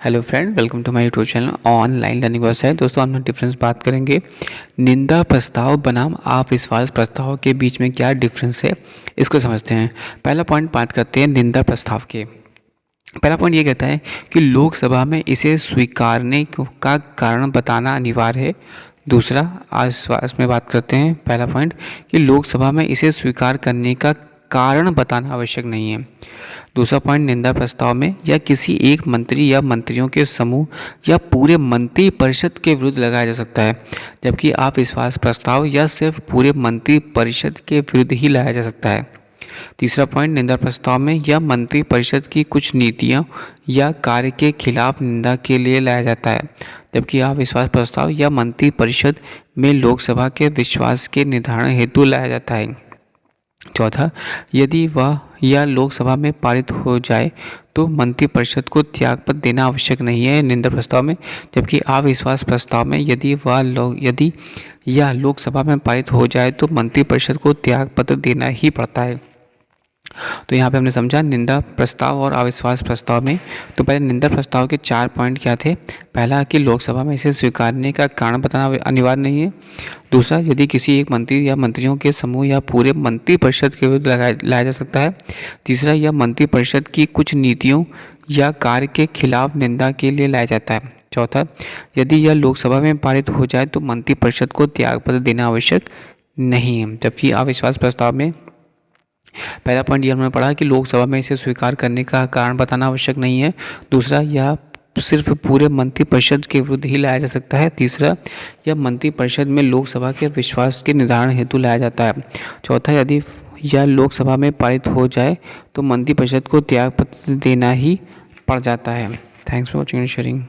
Hello friend, welcome to my YouTube channel online learning website. दोस्तों हम difference बात करेंगे निंदा प्रस्ताव बनाम अविश्वास प्रस्ताव के बीच में क्या डिफरेंस है, इसको समझते हैं। पहला पॉइंट बात करते हैं निंदा प्रस्ताव के। पहला पॉइंट ये कहता है कि लोकसभा में इसे स्वीकारने का कारण बताना अनिवार्य है। दूसरा अविश्वास में बात करते हैं। पहला पॉइंट कि लोकसभा में इसे स्वीकार करने का कारण बताना आवश्यक नहीं है। दूसरा पॉइंट निंदा प्रस्ताव में या किसी एक मंत्री या मंत्रियों के समूह या पूरे मंत्री परिषद के विरुद्ध लगाया जा सकता है, जबकि अविश्वास प्रस्ताव या सिर्फ पूरे मंत्री परिषद के विरुद्ध ही लाया जा सकता है। तीसरा पॉइंट निंदा प्रस्ताव में या मंत्री परिषद की कुछ नीतियों या कार्य के खिलाफ निंदा के लिए लाया जाता है, जबकि अविश्वास प्रस्ताव या मंत्री परिषद में लोकसभा के विश्वास के निर्धारण हेतु लाया जाता है। चौथा, यदि वह या लोकसभा में पारित हो जाए तो मंत्रिपरिषद को त्यागपत्र देना आवश्यक नहीं है निंदा प्रस्ताव में, जबकि अविश्वास प्रस्ताव में यदि या लोकसभा में पारित हो जाए तो मंत्रिपरिषद को त्यागपत्र देना ही पड़ता है। तो यहाँ पे हमने समझा निंदा प्रस्ताव और अविश्वास प्रस्ताव में। तो पहले निंदा प्रस्ताव के 4 पॉइंट क्या थे। पहला कि लोकसभा में इसे स्वीकारने का कारण बताना अनिवार्य नहीं है। दूसरा, यदि किसी एक मंत्री या मंत्रियों के समूह या पूरे मंत्रिपरिषद के विरुद्ध लाया जा सकता है। तीसरा, यह मंत्रिपरिषद की कुछ नीतियों या कार्य के खिलाफ निंदा के लिए लाया जाता है। चौथा, यदि यह लोकसभा में पारित हो जाए तो मंत्रिपरिषद को त्यागपत्र देना आवश्यक नहीं है। जबकि अविश्वास प्रस्ताव में पहला पॉइंट ये हमने पढ़ा कि लोकसभा में इसे स्वीकार करने का कारण बताना आवश्यक नहीं है। दूसरा, यह सिर्फ पूरे मंत्रिपरिषद के विरुद्ध ही लाया जा सकता है। तीसरा, यह मंत्रिपरिषद में लोकसभा के विश्वास के निर्धारण हेतु लाया जाता है। चौथा, यदि यह लोकसभा में पारित हो जाए तो मंत्रिपरिषद को त्यागपत्र देना ही पड़ जाता है। Thanks for watching and sharing.